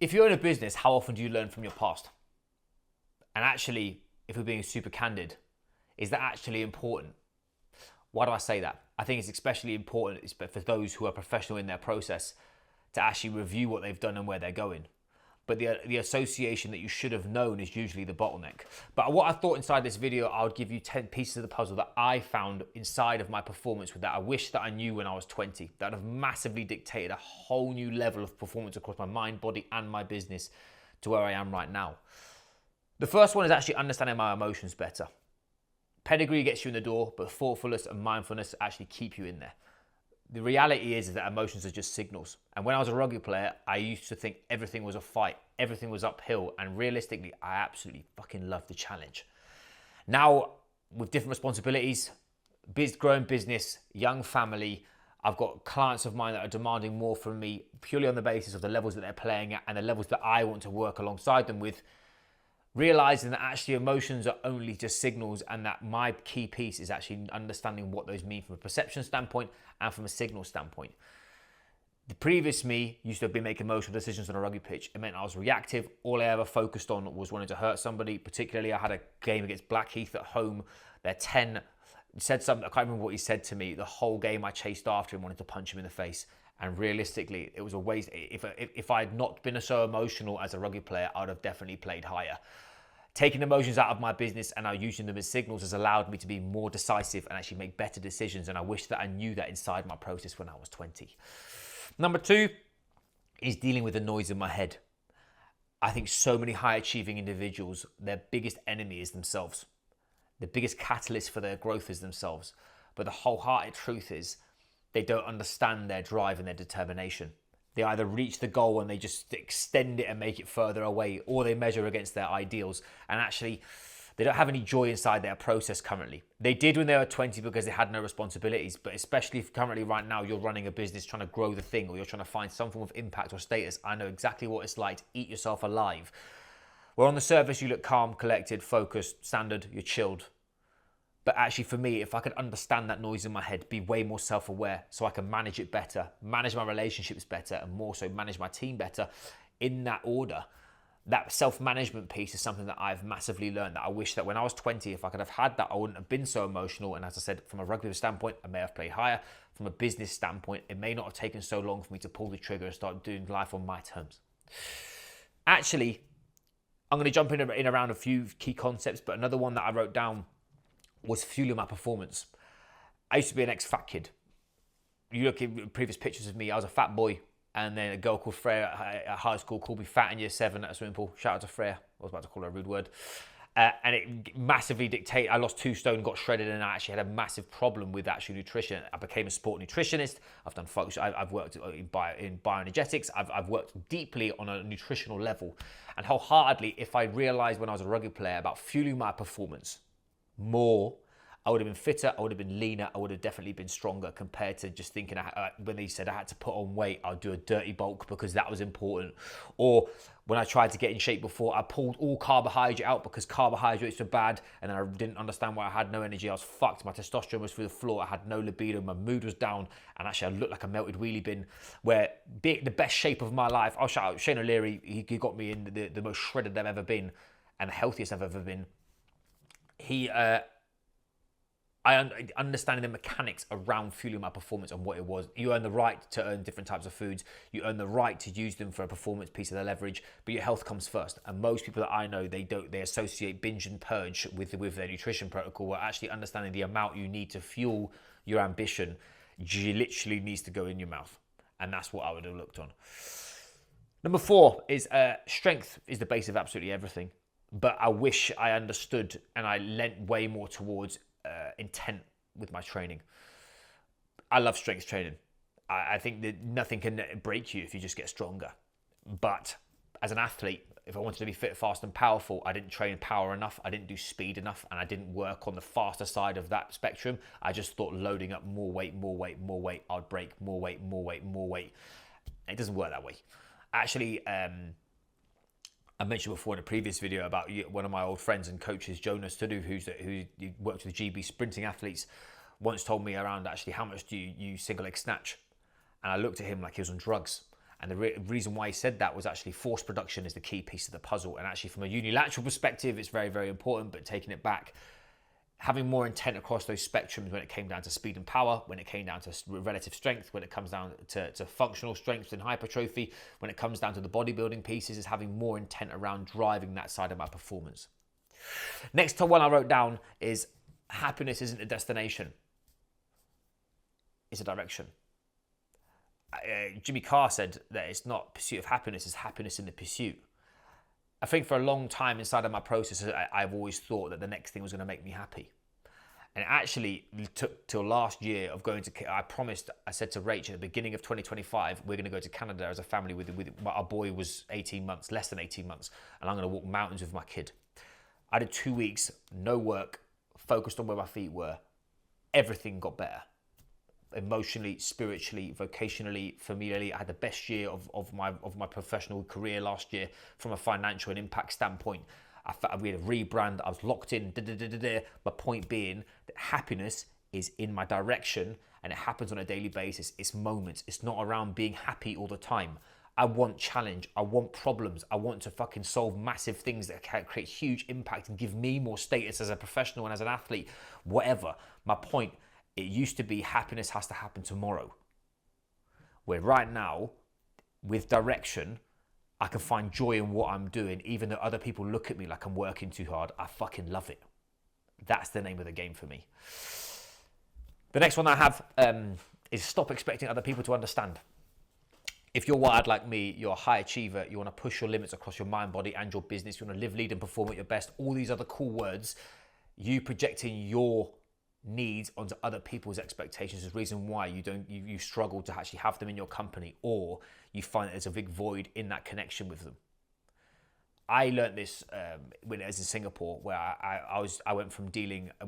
If you own a business, how often do you learn from your past? And actually, if we're being super candid, is that actually important? Why do I say that? I think it's especially important for those who are professional in their process to actually review what they've done and where they're going. But the association that you should have known is usually the bottleneck. But what I thought inside this video, I would give you 10 pieces of the puzzle that I found inside of my performance with that I wish that I knew when I was 20. That have massively dictated a whole new level of performance across my mind, body, and my business to where I am right now. The first one is actually understanding my emotions better. Pedigree gets you in the door, but thoughtfulness and mindfulness actually keep you in there. The reality is that emotions are just signals. And when I was a rugby player, I used to think everything was a fight, everything was uphill, and realistically, I absolutely fucking loved the challenge. Now, with different responsibilities, growing business, young family, I've got clients of mine that are demanding more from me purely on the basis of the levels that they're playing at and the levels that I want to work alongside them with. Realizing that actually emotions are only just signals, and that my key piece is actually understanding what those mean from a perception standpoint and from a signal standpoint. The previous me used to have been making emotional decisions on a rugby pitch. It meant I was reactive. All I ever focused on was wanting to hurt somebody. Particularly, I had a game against Blackheath at home. They're 10. He said something, I can't remember what he said to me. The whole game I chased after him, wanted to punch him in the face. And realistically, it was a waste. If I had not been so emotional as a rugby player, I would have definitely played higher. Taking emotions out of my business and now using them as signals has allowed me to be more decisive and actually make better decisions. And I wish that I knew that inside my process when I was 20. Number 2 is dealing with the noise in my head. I think so many high achieving individuals, their biggest enemy is themselves. The biggest catalyst for their growth is themselves. But the wholehearted truth is, they don't understand their drive and their determination. They either reach the goal and they just extend it and make it further away, or they measure against their ideals. And actually, they don't have any joy inside their process currently. They did when they were 20 because they had no responsibilities. But especially if currently right now you're running a business trying to grow the thing, or you're trying to find some form of impact or status, I know exactly what it's like to eat yourself alive. Where on the surface you look calm, collected, focused, standard, you're chilled. But actually for me, if I could understand that noise in my head, be way more self-aware so I can manage it better, manage my relationships better, and more so manage my team better in that order, that self-management piece is something that I've massively learned, that I wish that when I was 20, if I could have had that, I wouldn't have been so emotional. And as I said, from a rugby standpoint, I may have played higher. From a business standpoint, it may not have taken so long for me to pull the trigger and start doing life on my terms. Actually, I'm going to jump in around a few key concepts, but another one that I wrote down was fueling my performance. I used to be an ex-fat kid. You look at previous pictures of me, I was a fat boy, and then a girl called Freya at high school called me fat in year 7 at a swimming pool. Shout out to Freya. I was about to call her a rude word. And it massively dictated. I lost 2 stone, got shredded, and I actually had a massive problem with actual nutrition. I became a sport nutritionist. I've done focus. I've worked in bioenergetics. I've worked deeply on a nutritional level. And wholeheartedly, if I realized when I was a rugby player about fueling my performance more, I would have been fitter, I would have been leaner, I would have definitely been stronger compared to just thinking when they said I had to put on weight, I'd do a dirty bulk because that was important. Or when I tried to get in shape before, I pulled all carbohydrate out because carbohydrates were bad, and then I didn't understand why I had no energy. I was fucked, my testosterone was through the floor, I had no libido, my mood was down, and actually I looked like a melted wheelie bin. Where the best shape of my life, I'll shout out Shane O'Leary, he got me in the most shredded I've ever been and the healthiest I've ever been. Understanding the mechanics around fueling my performance and what it was. You earn the right to earn different types of foods. You earn the right to use them for a performance piece of their leverage, but your health comes first. And most people that I know, they associate binge and purge with their nutrition protocol, where actually understanding the amount you need to fuel your ambition literally needs to go in your mouth. And that's what I would have looked on. Number 4 is strength is the base of absolutely everything. But I wish I understood and I lent way more towards intent with my training. I love strength training. I think that nothing can break you if you just get stronger. But as an athlete, if I wanted to be fit, fast and powerful, I didn't train power enough, I didn't do speed enough, and I didn't work on the faster side of that spectrum. I just thought loading up more weight, I'd break more weight. It doesn't work that way. Actually, I mentioned before in a previous video about one of my old friends and coaches, Jonas Tudu, who worked with GB sprinting athletes, once told me around actually how much do you single leg snatch? And I looked at him like he was on drugs. And the reason why he said that was actually force production is the key piece of the puzzle. And actually from a unilateral perspective, it's very, very important, but taking it back, having more intent across those spectrums when it came down to speed and power, when it came down to relative strength, when it comes down to functional strength and hypertrophy, when it comes down to the bodybuilding pieces, is having more intent around driving that side of my performance. Next to one I wrote down is happiness isn't a destination, it's a direction. Jimmy Carr said that it's not pursuit of happiness, it's happiness in the pursuit. I think for a long time inside of my process, I've always thought that the next thing was going to make me happy. And it actually took till last year of going to, I said to Rach at the beginning of 2025, we're going to go to Canada as a family with our boy was 18 months, less than 18 months, and I'm going to walk mountains with my kid. I did 2 weeks, no work, focused on where my feet were. Everything got better. Emotionally, spiritually, vocationally, familially. I had the best year of my professional career last year from a financial and impact standpoint. We had a rebrand. I was locked in. My point being that happiness is in my direction, and it happens on a daily basis. It's moments. It's not around being happy all the time. I want challenge. I want problems. I want to fucking solve massive things that can create huge impact and give me more status as a professional and as an athlete. Whatever. My point. It used to be happiness has to happen tomorrow. Where right now, with direction, I can find joy in what I'm doing, even though other people look at me like I'm working too hard. I fucking love it. That's the name of the game for me. The next one I have is stop expecting other people to understand. If you're wired like me, you're a high achiever, you want to push your limits across your mind, body, and your business, you want to live, lead, and perform at your best, all these other cool words, you projecting your needs onto other people's expectations is the reason why you struggle to actually have them in your company, or you find that there's a big void in that connection with them. I learned this when I was in Singapore, where I went from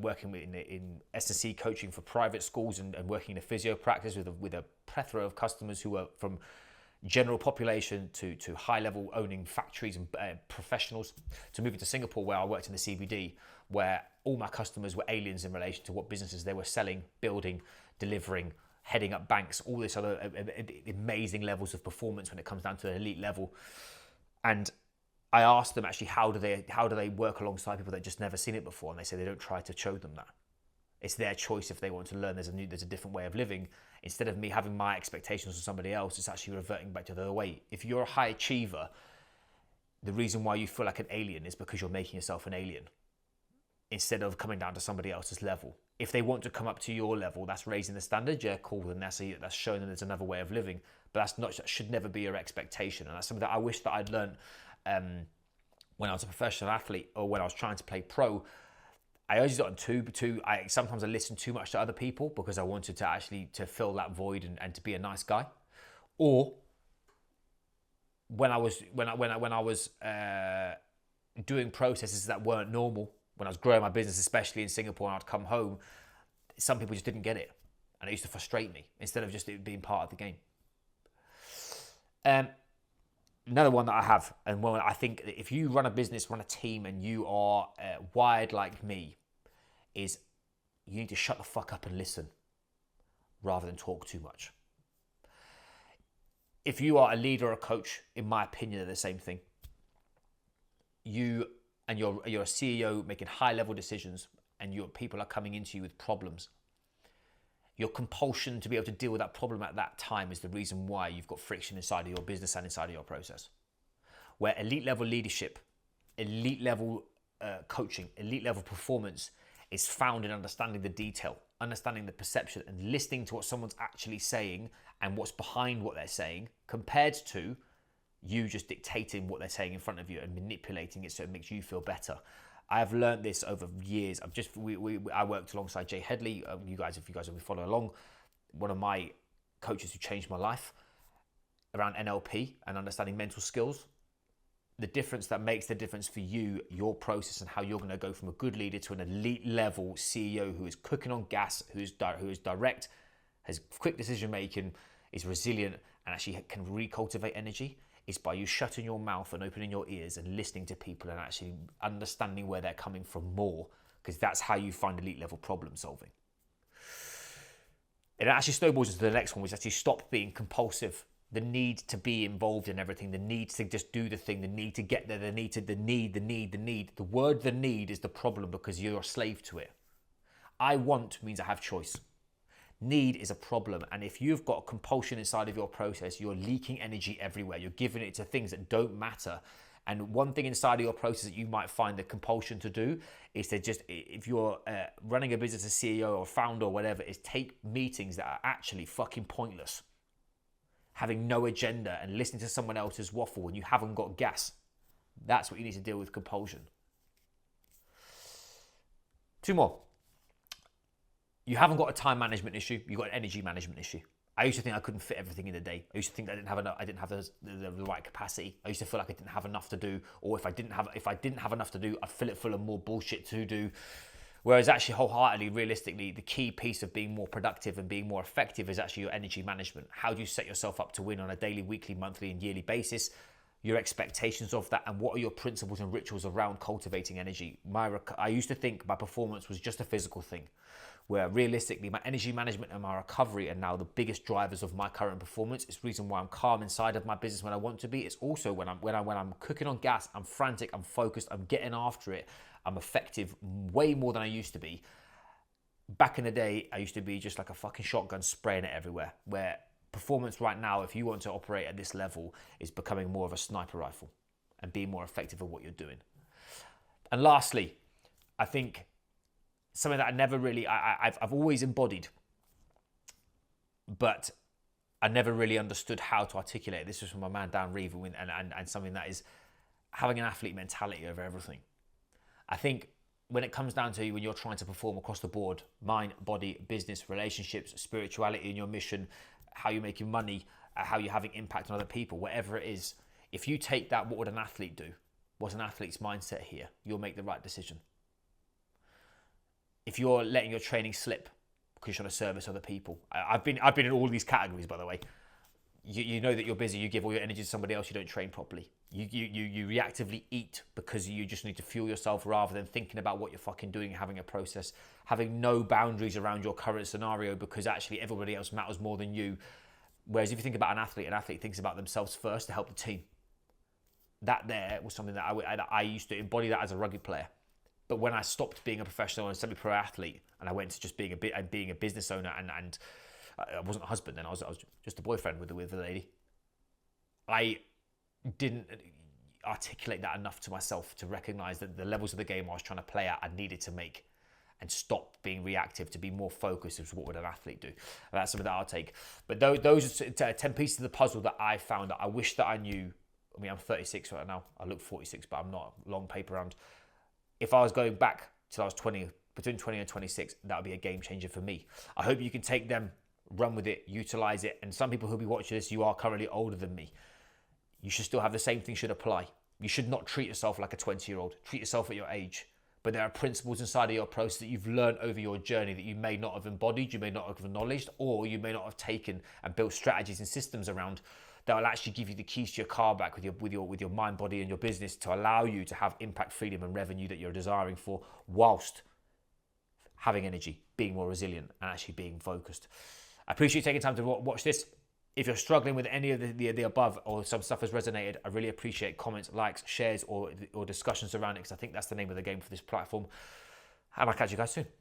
working in S&C coaching for private schools and working in a physio practice with a plethora of customers who were from general population to high level owning factories and professionals, to moving to Singapore, where I worked in the CBD, where all my customers were aliens in relation to what businesses they were selling, building, delivering, heading up banks, all this other amazing levels of performance when it comes down to the elite level. And I asked them actually, how do they work alongside people that just never seen it before? And they say they don't try to show them that. It's their choice if they want to learn there's a different way of living. Instead of me having my expectations on somebody else, it's actually reverting back to the other way. If you're a high achiever, the reason why you feel like an alien is because you're making yourself an alien, instead of coming down to somebody else's level. If they want to come up to your level, that's raising the standard. Yeah, cool. Then that's showing them there's another way of living. But that should never be your expectation. And that's something that I wish that I'd learned when I was a professional athlete, or when I was trying to play pro. I always got on sometimes I listened too much to other people because I wanted to fill that void and to be a nice guy. Or when I was doing processes that weren't normal, when I was growing my business, especially in Singapore, and I'd come home, some people just didn't get it. And it used to frustrate me instead of just it being part of the game. Another one that I have, and one I think if you run a business, run a team, and you are wired like me, is you need to shut the fuck up and listen rather than talk too much. If you are a leader or a coach, in my opinion, they're the same thing. You're a CEO making high level decisions, and your people are coming into you with problems. Your compulsion to be able to deal with that problem at that time is the reason why you've got friction inside of your business and inside of your process. Where elite level leadership, elite level coaching, elite level performance is found in understanding the detail, understanding the perception, and listening to what someone's actually saying and what's behind what they're saying, compared to you just dictating what they're saying in front of you and manipulating it so it makes you feel better. I have learned this over years. I worked alongside Jay Headley. If you guys will be following along, one of my coaches who changed my life around NLP and understanding mental skills. The difference that makes the difference for you, your process, and how you're going to go from a good leader to an elite level CEO who is cooking on gas, who is direct, has quick decision making, is resilient, and actually can recultivate energy, is by you shutting your mouth and opening your ears and listening to people and actually understanding where they're coming from more, because that's how you find elite level problem solving. It actually snowballs into the next one, which is actually stop being compulsive the need to be involved in everything, the need to just do the thing, the need to get there, the need. The word the need is the problem because you're a slave to it. I want means I have choice. Need is a problem, and if you've got a compulsion inside of your process, you're leaking energy everywhere. You're giving it to things that don't matter. And one thing inside of your process that you might find the compulsion to do is to just, if you're running a business as CEO or founder or whatever, is take meetings that are actually fucking pointless. Having no agenda and listening to someone else's waffle when you haven't got gas. That's what you need to deal with compulsion. 2 more. You haven't got a time management issue, you've got an energy management issue. I used to think I couldn't fit everything in a day. I used to think I didn't have enough, I didn't have the right capacity. I used to feel like I didn't have enough to do, or if I didn't have enough to do, I'd fill it full of more bullshit to do. Whereas actually, wholeheartedly, realistically, the key piece of being more productive and being more effective is actually your energy management. How do you set yourself up to win on a daily, weekly, monthly, and yearly basis? Your expectations of that, and what are your principles and rituals around cultivating energy? I used to think my performance was just a physical thing, where realistically my energy management and my recovery are now the biggest drivers of my current performance. It's the reason why I'm calm inside of my business when I want to be. It's also when I'm cooking on gas, I'm frantic, I'm focused, I'm getting after it, I'm effective way more than I used to be. Back in the day, I used to be just like a fucking shotgun spraying it everywhere, where performance right now, if you want to operate at this level, is becoming more of a sniper rifle and being more effective at what you're doing. And lastly, I think something that I never really, I've always embodied, but I never really understood how to articulate. This was from my man Dan Reeve, and something that is having an athlete mentality over everything. I think when it comes down to when you're trying to perform across the board, mind, body, business, relationships, spirituality in your mission, how you're making money, how you're having impact on other people, whatever it is, if you take that, what would an athlete do? What's an athlete's mindset here? You'll make the right decision. If you're letting your training slip because you're trying to service other people, I've been in all these categories, by the way. You know that you're busy, you give all your energy to somebody else, you don't train properly. You reactively eat because you just need to fuel yourself rather than thinking about what you're fucking doing and having a process, having no boundaries around your current scenario because actually everybody else matters more than you. Whereas if you think about an athlete thinks about themselves first to help the team. That there was something that I used to embody that as a rugby player. But when I stopped being a professional and semi-pro athlete and I went to just being a business owner and I wasn't a husband then, I was just a boyfriend with the lady, I didn't articulate that enough to myself to recognize that the levels of the game I was trying to play at, I needed to make and stop being reactive to be more focused as what would an athlete do. And that's something that I'll take. But those are 10 pieces of the puzzle that I found that I wish that I knew. I mean, I'm 36 right now. I look 46, but I'm not long paper round. If I was going back till I was 20, between 20 and 26, that would be a game changer for me. I hope you can take them, run with it, utilize it. And some people who'll be watching this, you are currently older than me. You should still have the same thing should apply. You should not treat yourself like a 20-year-old. Treat yourself at your age. But there are principles inside of your process that you've learned over your journey that you may not have embodied, you may not have acknowledged, or you may not have taken and built strategies and systems around that will actually give you the keys to your car back with your mind, body, and your business to allow you to have impact, freedom, and revenue that you're desiring for, whilst having energy, being more resilient, and actually being focused. I appreciate you taking time to watch this. If you're struggling with any of the above or some stuff has resonated, I really appreciate comments, likes, shares, or discussions around it, because I think that's the name of the game for this platform. And I'll catch you guys soon.